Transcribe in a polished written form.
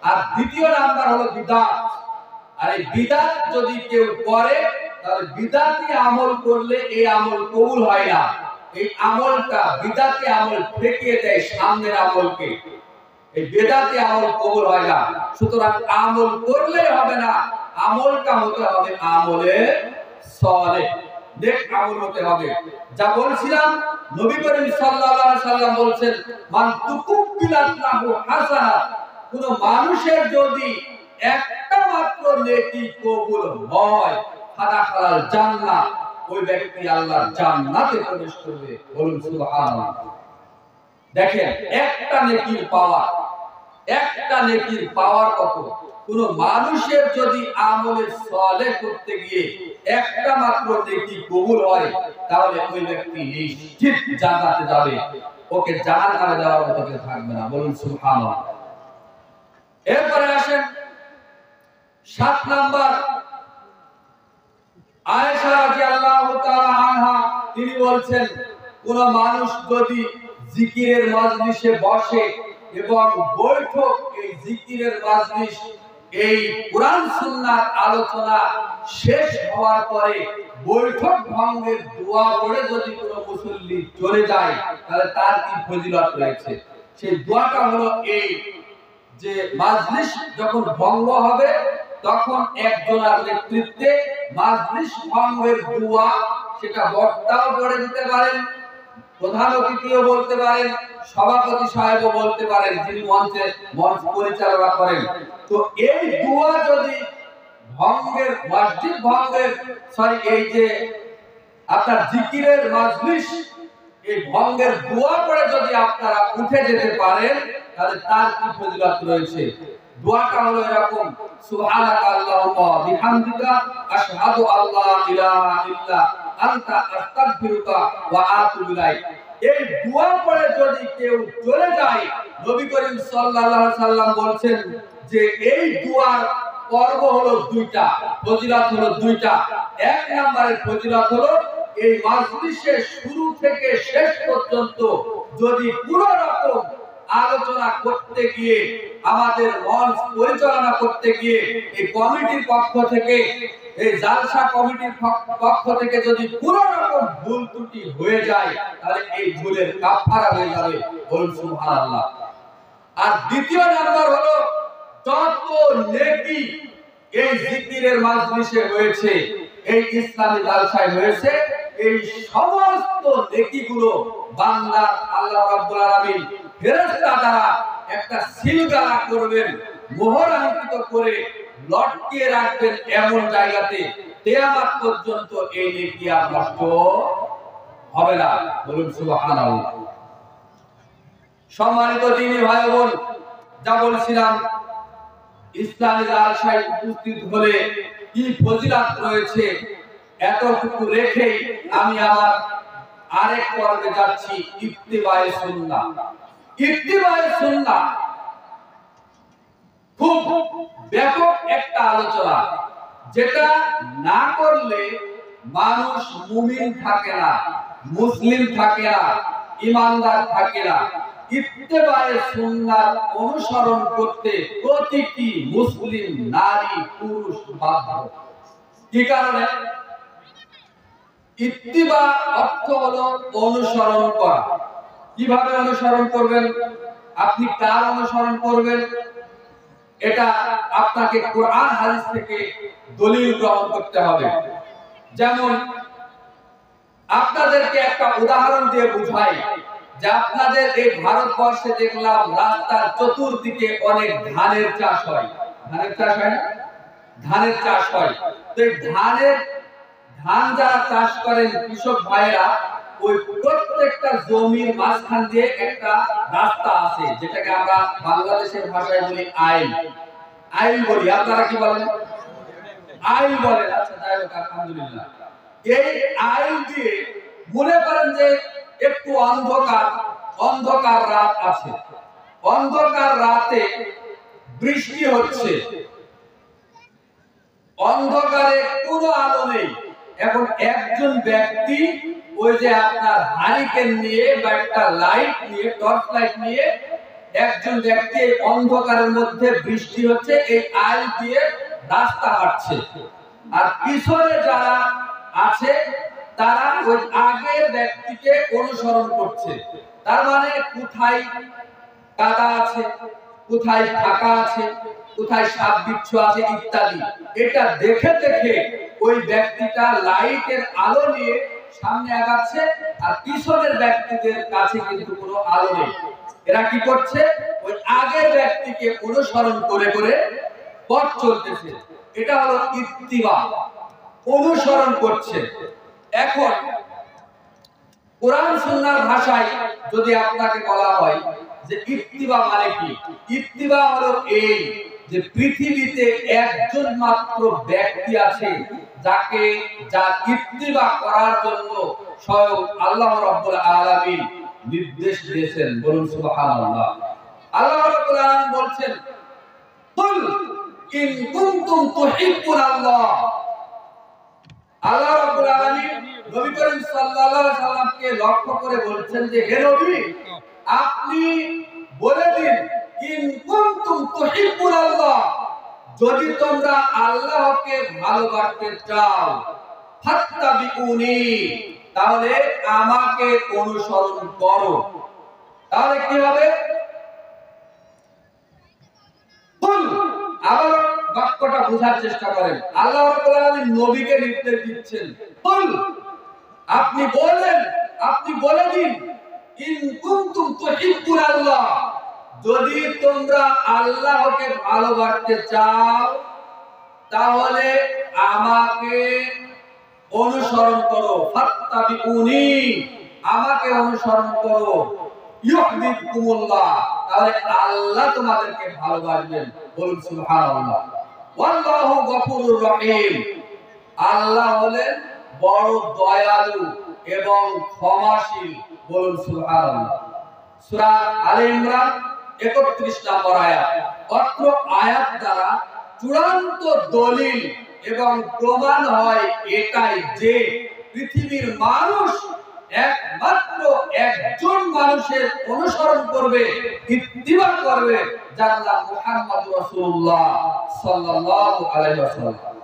আর দ্বিতীয় নাম্বার হলো বিদআত। আর এই বিদআত যদি কেউ করে তাহলে বিদআতি আমল করলে এই আমল কবুল হয় না। এই আমলটা বিদআতি আমল ঠেকিয়ে দেয় সামনের আমলকে, এই বিদআতি আমল কবুল হয় না। সুতরাং আমল করলে হবে না, আমলটা হতে হবে আমলে সালেহ, নেক আমল হতে হবে। যা বলছিলাম নবী করিম সাল্লাল্লাহু আলাইহি সাল্লাম বলেন, মান তুকুবিলাত লাহু হাসানাত, কোন মানুষের যদি একটা মাত্র নেকি কবুল হয়, ফাদাখালাল জান্নাহ, ওই ব্যক্তি আল্লাহর জান্নাতে প্রবেশ করবে। বলুন সুবহানাল্লাহ। দেখেন একটা নেকির পাওয়ার, একটা নেকির পাওয়ার কত। কোন মানুষের যদি আমলে সালেহ করতে গিয়ে একটা মাত্র নেকি কবুল হয়, তাহলে ওই ব্যক্তি নিশ্চিত জান্নাতে যাবে, ওকে জাহান্নামে যাওয়ার মতো কেউ থাকবে না। বলুন সুবহানাল্লাহ। এরপরে আসেন 7 নাম্বার, আয়েশা রাদিয়াল্লাহু তাআলা আনহা তিনি বলছেন, কোন মানুষ যদি জিকিরের মাজলিসে বসে এবং বৈঠক, এই জিকিরের মাজলিস, এই কোরআন সুন্নাহর আলোচনা শেষ হওয়ার পরে বৈঠক ভঙ্গের দোয়া পড়ে যদি কোনো মুসল্লি চলে যায়, তাহলে তার কি ফজিলত রয়েছে? সেই দোয়াটা হলো এই যে মাজলিস যখন ভঙ্গ হবে তখন একজনের নেতৃত্বে মাজলিস ভঙ্গের দোয়া, সেটা বক্তাও পড়ে দিতে পারেন, প্রধান অতিথিও বলতে পারেন, সভাপতি সাহেবও বলতে পারেন, যিনি মঞ্চ পরিচালনা করেন। তো এই দোয়া যদি ভঙ্গের, মসজিদ ভঙ্গের, এই যে আপনার জিকিরের মাজলিস, এই ভঙ্গের দোয়া পড়ে যদি আপনারা উঠে যেতে পারেন, তাহলে তার কি ফজিলত রয়েছে? দোয়াটা হলো এরকম, সুবহানাকা আল্লাহুম্মা বিহামদিকা আশহাদু আল্লা ইলাহা ইল্লা আনতা আস্তাগফিরুকা ওয়া আতুবু ইলাইক। এই দোয়া পড়ে যদি কেউ চলে যায়, নবী করিম সাল্লাল্লাহু আলাইহি সাল্লাম বলেন যে এই দোয়ার পর্ব হলো দুইটা, ফজিলত হলো দুইটা। এক নম্বরের ফজিলত হলো এই মাজলিসের শুরু থেকে শেষ পর্যন্ত যদি কোনো রকম আলোচনা করতে গিয়ে, আমাদের মঞ্চ পরিচালনা করতে গিয়ে এই কমিটির পক্ষ থেকে, এই জালসা কমিটির পক্ষ থেকে যদি কোনো রকম ভুল ত্রুটি হয়ে যায়, তাহলে এই ভুলের কাফারা হয়ে যাবে। বলুন সুবহানাল্লাহ। আর দ্বিতীয় নাম্বার হলো, যত নেকি এই জিকিরের মাজলিসে হয়েছে, এই ইসলামী জালসায় হয়েছে, এই সমস্ত নেকিগুলো বান্দা আল্লাহ রাব্বুল আলামিন ফেরেশতা দ্বারা একটা সিলগালা করবেন, মোহর অঙ্কিত করে লটকিয়ে রাখবেন এমন জায়গাতে, কিয়ামত পর্যন্ত এই নেকি আর নষ্ট হবে না। বলুন সুবহানাল্লাহ। সম্মানিত দিনী ভাই বোন, যা বলছিলাম ইসলামী জালসায় উপস্থিত হলে কি ফজিলত রয়েছে, এতটুকু রেখে আমি আমার আরেক পর্বে যাচ্ছি, ইত্তিবায়ে সুন্নাহ। ইত্তিবায়ে সুন্নাহ খুব ব্যাপক একটা আলোচনা, যেটা না করলে মানুষ মুমিন থাকে না, মুসলিম থাকে না, ঈমানদার থাকে না। ইত্তিবায়ে সুন্নাহ অনুসরণ করতে প্রতিটি মুসলিম নারী পুরুষ বাধ্য। কি কারণে? ইত্তিবা অর্থ হলো অনুসরণ করা। কিভাবে অনুসরণ করবেন? আপনি কার অনুসরণ করবেন, এটা আপনাকে কোরআন হাদিস থেকে দলিল গ্রহণ করতে হবে। যেমন আপনাদেরকে একটা উদাহরণ দিয়ে বুঝাই, যে আপনাদের এই ভারতবর্ষে দেখলাম রাস্তার চতুর্দিকে অনেক ধানের চাষ হয়। ধানের চাষ হয় না? ধানের চাষ হয়। তো এই ধান যারা চাষ করেন কৃষক ভাইরা, ওই প্রত্যেকটা জমির মাঝখান দিয়ে একটা রাস্তা আছে, যেটাকে আমরা বাংলাদেশের ভাষায় বলি আইল। আইল বলি, আপনারা কি বলেন? আইল বলেন। আচ্ছা, যাই হোক, আলহামদুলিল্লাহ। এই আইল দিয়ে মনে করেন যে একটু অন্ধকার রাত আছে, অন্ধকার রাতে বৃষ্টি হচ্ছে, অন্ধকারে কোনো আলো নেই। এখন একজন ব্যক্তি ওই যে আপনার হারিকেন নিয়ে বা একটা লাইট নিয়ে, টর্চ লাইট নিয়ে একজন ব্যক্তি অন্ধকারের মধ্যে বৃষ্টি হচ্ছে এই আইল দিয়ে রাস্তা হাঁটছে, আর পিছনে যারা আছে তারা ওই আগের ব্যক্তিকে অনুসরণ করছে। তার মানে কোথায় কাদা আছে, কোথায় ফাঁকা আছে, কোথায় সাপ বিচ্ছু আছে ইত্যাদি, এটা দেখে দেখে ওই ব্যক্তিটা লাইটের আলো নিয়ে সামনে আগাচ্ছে, আর পিছনের ব্যক্তিদের কাছে কিন্তু কোনো আলো নেই। এরা কি করছে? ওই আগের ব্যক্তিকে অনুসরণ করে করে পথ চলতেছে। এটা হলো ইত্তিবা, অনুসরণ করছে। এখন কোরআন সুন্নাহর ভাষায় যদি আপনাকে বলা হয় যে ইত্তিবা মানে কি, ইত্তিবা হলো এই যে পৃথিবীতে একজন মাত্র ব্যক্তি আছে যাকে যা ইত্তিবা করার জন্য স্বয়ং আল্লাহ রাব্বুল আলামিন নির্দেশ দিয়েছেন। বলুন সুবহানাল্লাহ। আল্লাহ রাব্বুল আলামিন বলছেন, কুল ইন কুনতুম তুহিব্বুনাল্লাহ। আল্লাহ রাব্বুল আলামিন নবী করিম সাল্লাল্লাহু আলাইহি সাল্লামকে লক্ষ্য করে বলছেন যে হে নবী, আপনি বলে দিন ইন কুনতুম তুহিব্বুনাল্লাহ, যদি তোমরা আল্লাহকে ভালোবাসতে চাও, ফাত্তাবিউনি, তাহলে আমাকে অনুসরণ করো। তাহলে কি হবে? কুল, আবার বাক্যটা বোঝার চেষ্টা করেন। আল্লাহ রাব্বুল আলামিন নবীকে নির্দেশ দিচ্ছেন, কুল, আপনি বলেন, আপনি বলে দিন ইন কুনতুম তুহিব্বুনাল্লাহ, যদি তোমরা আল্লাহকে ভালোবাসতে চাও তাহলে আমাকে অনুসরণ করো। ফাত্তাবিউনি, আমাকে অনুসরণ করো। ইউহিব্বুকুমুল্লাহ, তাহলে আল্লাহ তোমাদেরকে ভালোবাসবেন। বলুন সুবহানাল্লাহ। ওয়াল্লাহু গফুরুর রহিম, আল্লাহ হলেন বড় দয়ালু এবং ক্ষমাশীল। বলুন সুবহানাল্লাহ। সূরা আলে ইমরান 31 নম্বর আয়াত। অত্র আয়াত দ্বারা চূড়ান্ত দলিল এবং প্রমাণ হয় এটাই যে পৃথিবীর মানুষ একমাত্র একজন মানুষের অনুসরণ করবে, ইত্তিবা করবে, যার নাম মুহাম্মদ রাসূলুল্লাহ সাল্লাল্লাহু আলাইহি ওয়াসাল্লাম।